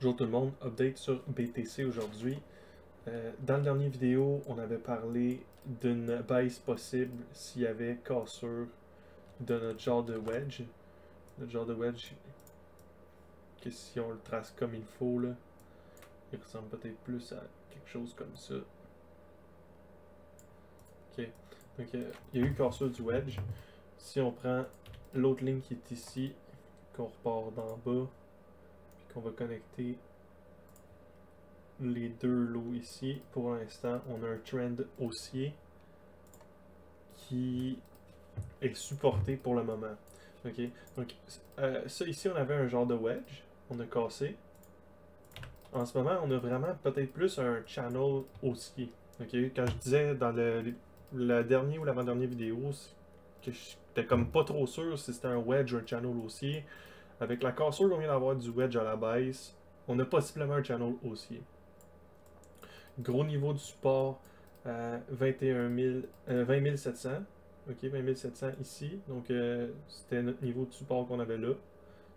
Bonjour tout le monde, update sur BTC aujourd'hui. Dans la dernière vidéo, on avait parlé d'une baisse possible s'il y avait cassure de notre genre de wedge. Notre genre de wedge, que si on le trace comme il faut, là, il ressemble peut-être plus à quelque chose comme ça. Ok, donc il y a eu cassure du wedge. Si on prend l'autre ligne qui est ici, qu'on repart d'en bas, puis qu'on va connecter les deux lots ici, pour l'instant, on a un trend haussier qui est supporté pour le moment. Ok, donc ça ici, on avait un genre de wedge, on a cassé. En ce moment, on a vraiment peut-être plus un channel haussier. Ok, quand je disais dans la dernière ou l'avant-dernière vidéo que j'étais comme pas trop sûr si c'était un wedge ou un channel haussier, avec la cassure qu'on vient d'avoir du wedge à la baisse, on a possiblement un channel haussier. Gros niveau de support, 20 700. Ok, 20 700 ici. Donc, c'était notre niveau de support qu'on avait là.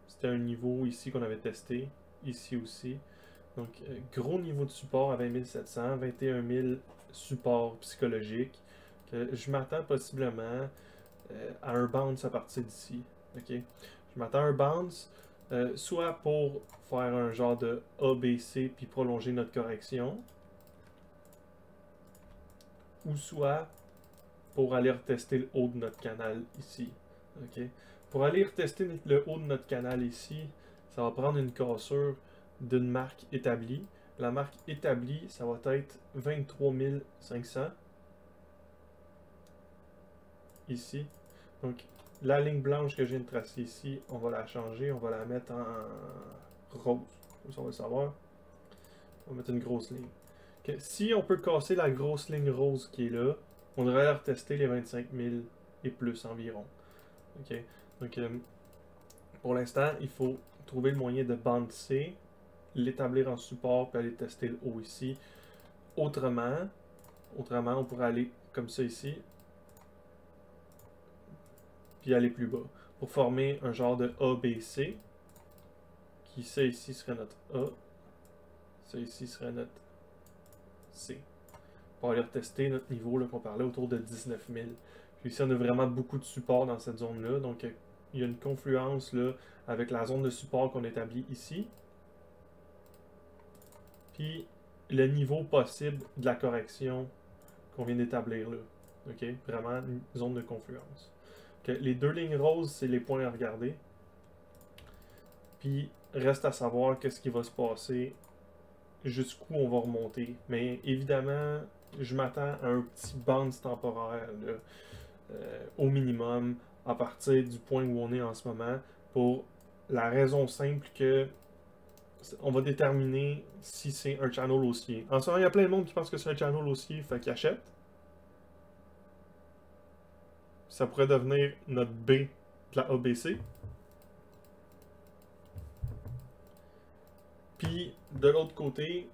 C'était un niveau ici qu'on avait testé. Ici aussi. Donc, gros niveau de support à 20 700. 21 000 support psychologique. Je m'attends possiblement à un bounce à partir d'ici. Ok, je m'attends à un bounce. Soit pour faire un genre de ABC puis prolonger notre correction, ou soit pour aller retester le haut de notre canal ici. Okay? Pour aller retester le haut de notre canal ici, ça va prendre une cassure d'une marque établie. La marque établie, ça va être 23 500 ici. Donc, la ligne blanche que je viens de tracer ici, on va la changer, on va la mettre en rose. Comme ça, on va le savoir. On va mettre une grosse ligne. Okay. Si on peut casser la grosse ligne rose qui est là, on devrait aller retester les 25 000 et plus environ. Ok, donc pour l'instant, il faut trouver le moyen de bouncer, l'établir en support, puis aller tester le haut ici. Autrement, on pourrait aller comme ça ici, puis aller plus bas, pour former un genre de ABC, qui ça ici serait notre A, ça ici serait notre C. Pour aller retester notre niveau qu'on parlait autour de 19 000. Puis ici, on a vraiment beaucoup de support dans cette zone-là. Donc, il y a une confluence là, avec la zone de support qu'on établit ici. Puis, le niveau possible de la correction qu'on vient d'établir là. OK? Vraiment, une zone de confluence. Okay. Les deux lignes roses, c'est les points à regarder. Puis, reste à savoir qu'est-ce qui va se passer, jusqu'où on va remonter. Mais évidemment, je m'attends à un petit bounce temporaire là, au minimum à partir du point où on est en ce moment, pour la raison simple que on va déterminer si c'est un channel haussier. En ce moment, il y a plein de monde qui pense que c'est un channel haussier, fait qu'ils achètent. Ça pourrait devenir notre B de la ABC. Puis, de l'autre côté,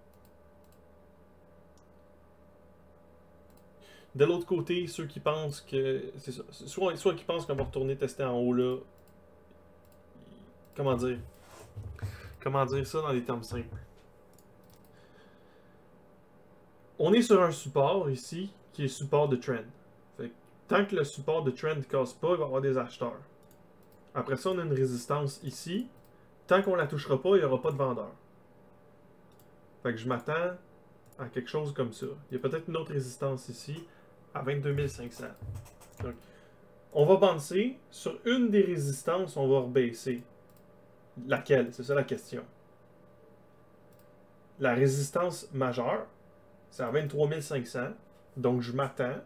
ceux qui pensent que c'est ça, soit qui pensent qu'on va retourner tester en haut là, comment dire ça dans des termes simples. On est sur un support ici qui est support de trend. Fait que, tant que le support de trend ne casse pas, il va y avoir des acheteurs. Après ça, on a une résistance ici. Tant qu'on la touchera pas, il n'y aura pas de vendeur. Fait que je m'attends à quelque chose comme ça. Il y a peut-être une autre résistance ici à 22 500. Donc, on va bouncer. Sur une des résistances, on va rebaisser. Laquelle? C'est ça la question. La résistance majeure, c'est à 23 500. Donc, je m'attends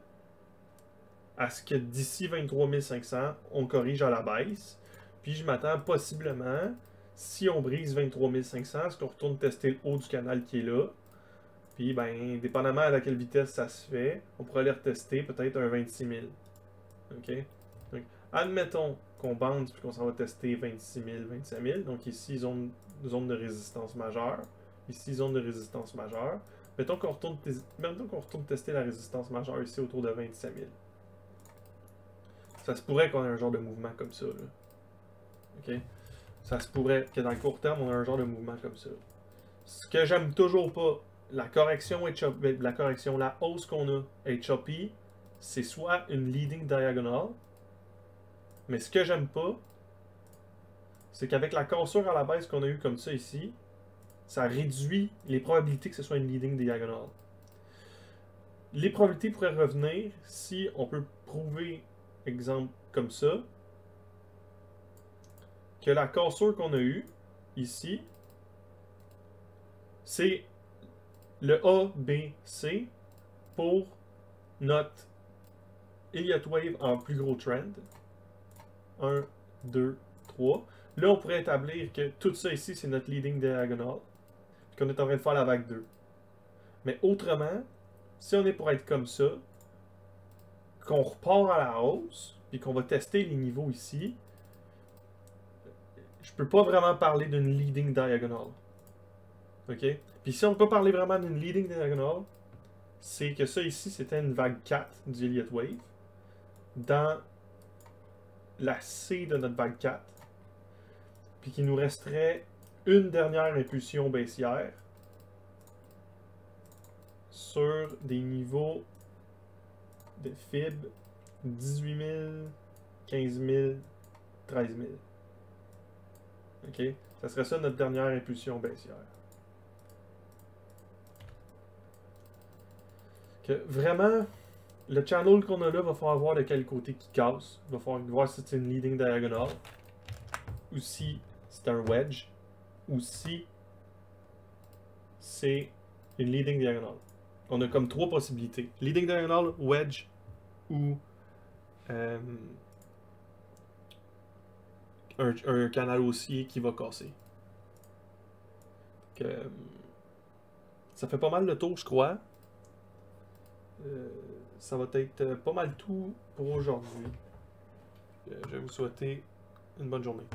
à ce que d'ici 23 500, on corrige à la baisse. Puis, je m'attends possiblement, si on brise 23 500, à ce qu'on retourne tester le haut du canal qui est là. Puis, ben, dépendamment à laquelle vitesse ça se fait, on pourrait aller retester peut-être un 26 000. OK? Donc, admettons qu'on bande puis qu'on s'en va tester 26 000, 25 000. Donc, ici, zone de résistance majeure. Ici, zone de résistance majeure. Mettons qu'on retourne tester la résistance majeure ici autour de 27 000. Ça se pourrait qu'on ait un genre de mouvement comme ça. Là. OK? Ça se pourrait que dans le court terme, on ait un genre de mouvement comme ça. Ce que j'aime toujours pas, la correction la hausse qu'on a HOP, c'est soit une leading diagonal, mais ce que j'aime pas, c'est qu'avec la cassure à la baisse qu'on a eu comme ça ici, ça réduit les probabilités que ce soit une leading diagonal. Les probabilités pourraient revenir si on peut prouver, exemple comme ça, que la cassure qu'on a eue ici, c'est le A, B, C pour notre Elliott Wave en plus gros trend. 1, 2, 3. Là, on pourrait établir que tout ça ici, c'est notre leading diagonal. Puis qu'on est en train de faire la vague 2. Mais autrement, si on est pour être comme ça, qu'on repart à la hausse, puis qu'on va tester les niveaux ici, je peux pas vraiment parler d'une leading diagonal. OK? Puis si on peut parler vraiment d'une leading diagonal, c'est que ça ici, c'était une vague 4 du Elliott Wave. Dans la C de notre vague 4. Puis qu'il nous resterait une dernière impulsion baissière sur des niveaux de fib 18 000, 15 000, 13 000. OK? Ça serait ça notre dernière impulsion baissière. Que vraiment, le channel qu'on a là, va falloir voir de quel côté qui casse. Il va falloir voir si c'est une leading diagonal ou si c'est un wedge ou si c'est une leading diagonal. On a comme trois possibilités. Leading diagonal, wedge ou un canal haussier qui va casser. Que, ça fait pas mal le tour, je crois. Ça va être pas mal tout pour aujourd'hui. Je vais vous souhaiter une bonne journée.